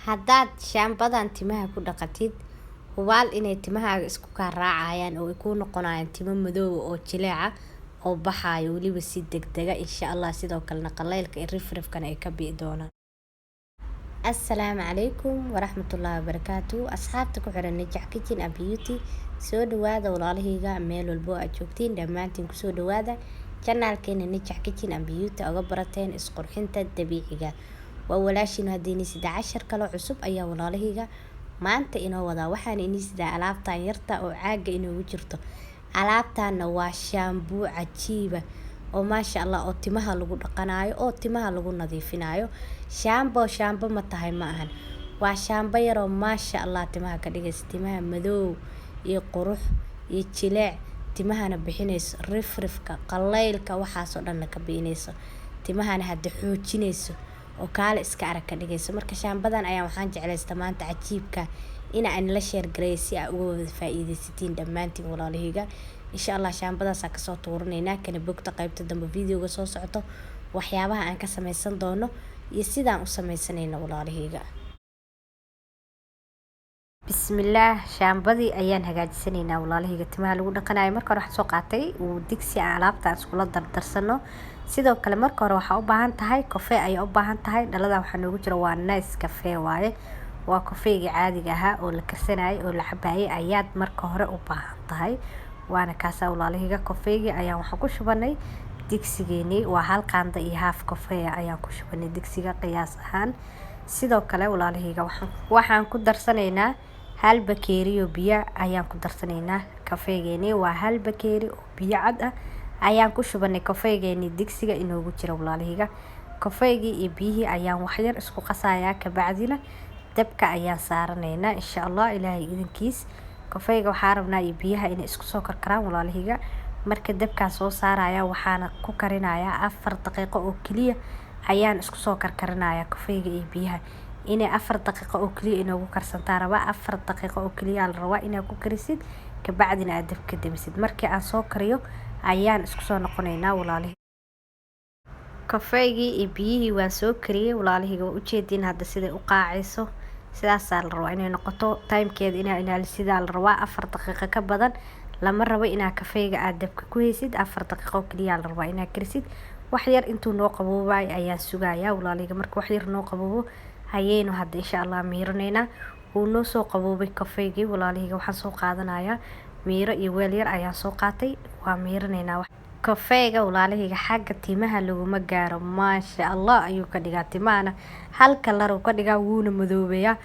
Haddaad shaambadan timaha ku dhaqatid, hubaal inay timahaaga isku kaa raacayaan oo ay kuu noqonayaan timo madow oo jileeca oo baxaayo weliba si degdega insha Allah sidoo kalena qaleylka iyo rifrifkana ay ka bi'i doonaan. Assalaamu calaykum waraxmatullaahi wabarakaatuh. Asxaabta ku xiran Najax Kitchen and Beauty, soo dhawaada walaalahayga meel walbo aad joogtiin dhammaantiin kusoo dhawaada channelkeena Najax Kitchen and Beauty uga barateen isqurxinta dabiiciga. waa walaashin haddii sida cashar kale cusub ayaa walaalahayga maanta inoo wadaa. waxaan inii sidaa alaabtan yarta oo caaga inoogu jirto. alaabtaana waa shaambuu cajiiba oo maasha Allah oo timaha lagu dhaqanayo oo timaha lagu nadiifinayo. shaambo ma tahay ma ahan, waa shaambo yar oo maasha Allah timaha ka dhigaysa timaha madow iyo qurux iyo jileec, timahana bixinayso rifrifka qaleylka waxaasoo dhan ka bixinayso, timahana hadda xoojinayso oo kaale iska arag ka dhigayso. marka shaambadan ayaa waxaan jeclaysta maanta cajiibka aan la share gareeyo si aad uga wada faa'iidaysatiin dhammaantiin walaalahayga. insha Allah shaambadaas ka soo tuuranaynaa kana bogta qaybta dambe videoga soo socoto waxyaabaha aan ka samaysan doono iyo sidaan u samaysanayno walaalahayga. bismillaah, shaambadii ayaan hagaajisanaynaa walaalahayga timaha lagu dhaqanayo. marka hore waxaan soo qaatay digsi aan alaabta iskula dardarsano. sidoo kale marka hore waxaa u baahan tahay kafee ayaa u baahan tahay. dhalada waxaa noogu jira waa nice kafee waaye, waa kafeega caadiga ahaa oo la karsanayay oo la cabaayay ayaad marka hore u baahan tahay. waana kaasa walaalahayga kafeegi ayaan waxaan ku shubanay digsigeeni, waa hal qaando iyo half kafee ayaan ku shubanay digsiga qiyaas ahaan. sidoo kale walaalahayga waxaan ku darsanaynaa hal bakeeri oo biyo ayaan ku darsanaynaa. kafeegeeni waa hal bakeeri oo biyo cad ah ayaan ku shubanay kafeegeeni digsiga inoogu jira walaalahayga. kafeegii iyo biyihii ayaan wax yar isku qasayaa, kabacdina dabka ayaan saaranaynaa insha Allah ilaahay idinkiis. kafeega waxaa rabnaa iyo biyaha inay isku soo karkaraan walaalahayga. marka dabkaan soo saaraya waxaana ku karinayaa 4 daqiiqo oo kaliya ayaan isku soo karkarinayaa kafeega iyo biyaha inay 4 daqiiqo oo kaliya inoogu karsantaa rabaa. 4 daqiiqo oo kaliya la rabaa inaad ku karisid kabacdina aad dabka damisid. markii aan soo kariyo ayaan isku soo noqonaynaa walaalahayga. kafeegii iyo biyihii waan soo kariyay walaalahayga, waa ujeedin hadda siday u qaacayso. sidaas la rabaa inay noqoto. timekeeda inaa ilaalisaa la rabaa 4 daqiiqo ka badan lama rabo inaa kafeega aad dabka ku haysid. 4 daqiiqo kaliya la rabaa inaa karisid. wax yar intuu noo qaboobay ayaan sugayaa walaalahayga. marka wax yar noo qaboobo ayaynu hadda insha Allah miiranaynaa. wuu noo soo qaboobay kafeegii walaalahayga. waxaan soo qaadanayaa miiro iyo weel yar ayaan soo qaatay, waa miiranaynaa. kafeega walaalahayga xagga timaha laguma gaaro, maasha Allah ayuu ka dhigaa timahana hal kalar uu ka dhigaa, wuuna madoobeeyaa,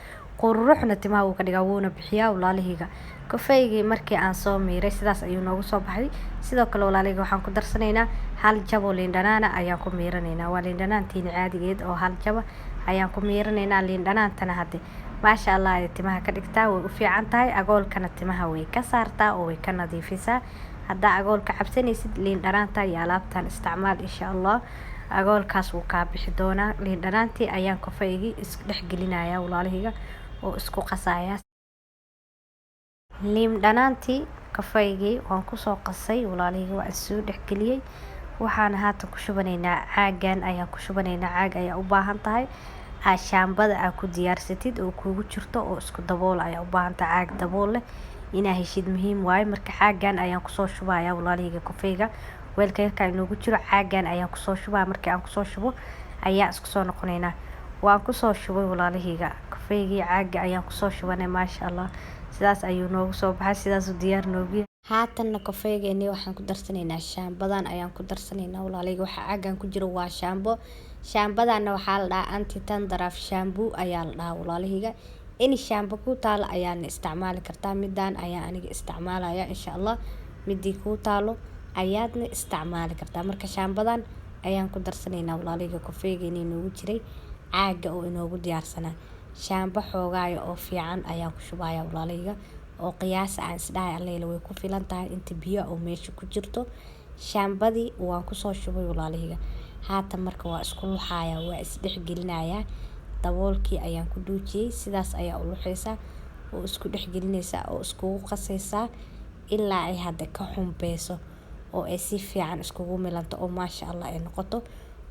quruxna timaha uu ka dhigaa, wuuna bixiyaa walaalahayga. kafeegii markii aan soo miiray sidaas ayuu noogu soo baxay. sidoo kale walaalahayga waxaan ku darsanaynaa hal jabo liin dhanaana ayaan ku miiranaynaa. waa liin dhanaantiin caadigeed oo hal jabo ayaan ku miiranaynaa. liin dhanaantana hadde maasha Allah ay timaha ka dhigtaa, way u fiican tahay. agoolkana timaha way ka saartaa oo way ka nadiifisaa. haddaa agoolka cabsanaysid liin dhanaanta iyo alaabtan isticmaal insha Allah, agoolkaas wuu kaa bixi doonaa. liin dhanaantii ayaan kafeegii isku dhex gelinayaa walaalahayga oo isku qasayaa. liin dhanaantii kafeegii waan ku soo qasay walaalahayga, waa isoo dhex geliyay. waxaan haatan ku shubanaynaa caagan ayaan ku shubanaynaa. caag ayaa u baahan tahay shaambada aad ku diyaarsatid oo kuugu jirto oo isku dabool ayaa u baahan tahay. caag dabool leh inaa heshid muhiim waaye. marka caagan ayaan kusoo shubayaa walaalahayga kafeega. weelka yarka inoogu jiro caagan ayaan kusoo shubaa. markii aan kusoo shubo ayaa isku soo noqonaynaa. waan kusoo shubay walaalahayga kafeegii, caaga ayaan kusoo shubanay. maasha Allah sidaas ayuu noogu soo baxay, sidaas u diyaar noogu yahay. haatanna kafeegeeni waxaan ku darsanaynaa shaambadan ayaan ku darsanaynaa walaalahayga. waxa caagan ku jiro waa shaambo. shaambadana waxaa la dhahaa anti tandaraf shaambuu ayaa la dhahaa walaalahayga. in shaambo ku taalo ayaan isticmaali kartaa. midaan ayaa aniga isticmaalaya insha Allah. midii ku taalo ayaadna isticmaali kartaa. marka shaambadan ayaan ku darsanaynaa walaalahayga kafeegeeni inoogu jiray caaga oo inoogu diyaarsanaa. shaambo xoogaayo oo fiican ayaan ku shubayaa walaalahayga oo qiyaas aan isdhahay alleela way ku filan tahay inta biyo oo meesha ku jirto. shaambadii waan ku soo shubay walaalahayga. haatan marka waa isku luxayaa, waa isdhex gelinayaa. daboolkii ayaan ku dhuujiyay. sidaas ayaa u luxaysaa oo isku dhex gelinaysaa oo iskugu qasaysaa ilaa ay hadda ka xumbeyso oo ay si fiican iskugu milanto oo maasha Allah ay noqoto.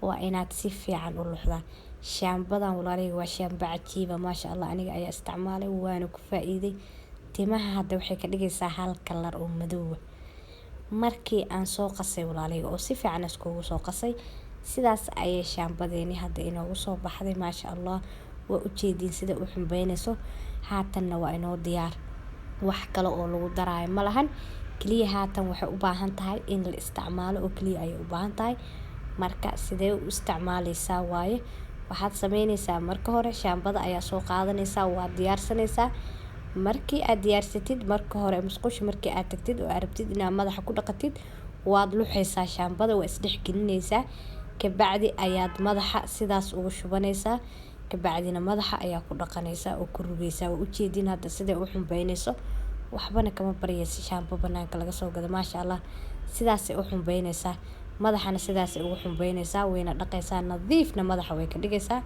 waa inaad si fiican u luxdaa. shaambadan walaalahayga waa shaamba cajiiba maasha Allah aniga ayaa isticmaalay waana ku faa'iiday. Timaha hadda waxay ka dhigaysaa hal kalar oo madow ah. Markii aan soo qasay walaalahayga oo si fiican iskugu soo qasay sidaas ayay shaambadeeni hadda inoogu soo baxday maasha Allah. Waa u jeedin sida u xumbeynayso haatanna waa inoo diyaar. Wax kale oo lagu daraayo ma lahan. Kaliya haatan waxay u baahan tahay in la isticmaalo oo kaliya ay u baahan tahay. Marka sidee u isticmaalaysaa waaye waxaad sameynaysaa marka hore shaambada ayaa soo qaadanaysaa waa diyaarsanaysaa. Markii aad diyaarsatid marka hore musqusha markii aad tagtid oo aad rabtid inaad madaxa ku dhaqatid waad luxaysaa shaambada waa isdhex gelinaysaa. Kabacdi ayaad madaxa sidaas ugu shubanaysaa. Kabacdina madaxa ayaa ku dhaqanaysaa oo ku rugaysaa. Waa u jeedin hadda sida u xumbeynayso. Waxbana kama baryaysa shaambo banaanka laga soo gado maasha Allah. Sidaas ay u xumbeynaysaa. Madaxana sidaas ay ugu xumbeynaysaa wayna dhaqaysaa nadiifna madaxa way ka dhigaysaa.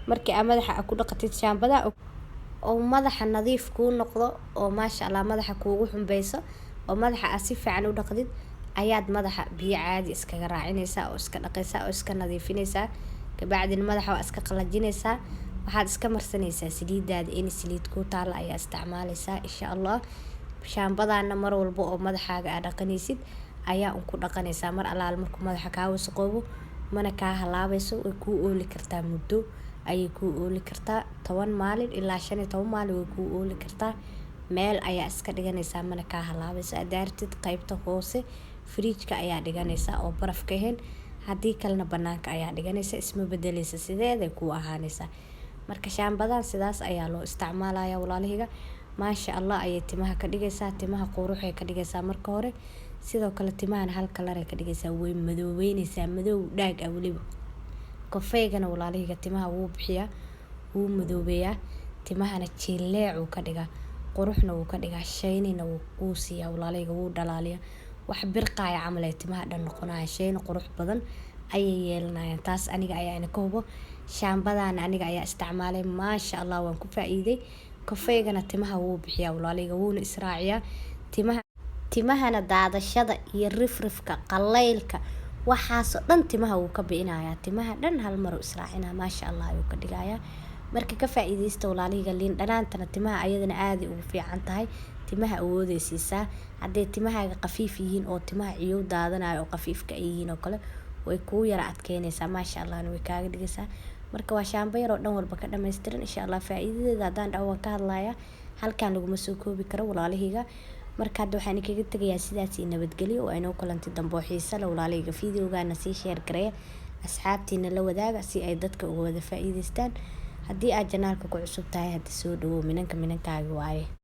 Markii aad madaxa ku dhaqatid shaambada oo madaxa nadiif kuu noqdo oo maasha Allah madaxa kuugu xumbeyso oo madaxa aad si fiican u dhaqdid ayaad madaxa biyo caadi iskaga raacinaysaa oo iska dhaqaysaa oo iska nadiifinaysaa. Kabacdina madaxa waa iska qalajinaysaa. Waxaad iska marsanaysaa saliidaada in saliid ku taal ayaa isticmaalaysaa insha Allah. Shaambadana mar walba oo madaxaaga aad dhaqanaysid ayaa ku dhaqanaysaa mar alaal markuu madaxa kaa wasaqoobo mana kaa halaabayso way kuu ooli kartaa muddo ayay kuu ooli kartaa 10 maalin ilaa 15 maalin way kuu ooli kartaa. Meel ayaa iska dhiganaysaa mana kaa halaabayso. Adaartid qaybta hoose fridge-ka ayaa dhiganaysaa oo baraf ka ahayn. Haddii kalena banaanka ayaa dhiganaysaa isma bedelaysa sideeday kuu ahaanaysaa. Marka shaambadan sidaas ayaa loo isticmaalayaa walaalahayga. Maasha Allah ayay timaha ka dhigaysaa. Timaha quruxay ka dhigaysaa marka hore. Sidoo kale timahana hal kalar ay ka dhigaysaa way madooweynaysaa madow dhaag ah waliba. Kafeegana walaalahayga timaha wuu bixiyaa wuu madoobeeyaa. Timahana jileec uu ka dhigaa. Quruxna wuu ka dhigaa shaynina wuu siiyaa walaalahayga wuu dhalaaliyaa. Wax birqaaya camal ay timaha dhan noqonaya shayna qurux badan ayay yeelanayaan. Taas aniga ayaa ina ka hubo. Shaambadan aniga ayaa isticmaalay maasha Allah waan ku faa'iiday. Kafeegana timaha wuu bixiyaa walaalahayga wuuna israaciyaa. Timahana daadashada iyo rifrifka qaleylka waxaas oo dhan timaha wuu ka bi'inayaa. Timaha dhan hal mar u israacinaa maasha Allah ayuu ka dhigayaa. Marka ka faa'iideysta walaalahayga liin dhanaantana timaha ayadana aad ugu fiican tahay. Timaha awoodeysiisaa. Hadday timahaaga qafiif yihiin oo timaha ciyow daadanayo oo qafiifka ay yihiin oo kale way kuu yara adkeynaysaa maasha Allah way kaaga dhigaysaa. Marka waa shaambo yar oo dhan walba ka dhameystiran insha Allah faa'iidadeeda hadaan dhaw waan ka hadlayaa. Halkaan laguma soo koobi karo walaalahayga. Marka hadda waxaan kaga tagayaa sidaas nabadgelyo oo inoo kulantay dambe oo xiiso leh walaalahayga. Fiidiyowgaana sii share gareeya asxaabtiina la wadaaga si ay dadka uga wada faa'iideystaan. Haddii aad janaalka ku cusub tahay hadda soo dhawow minankaaga waaye.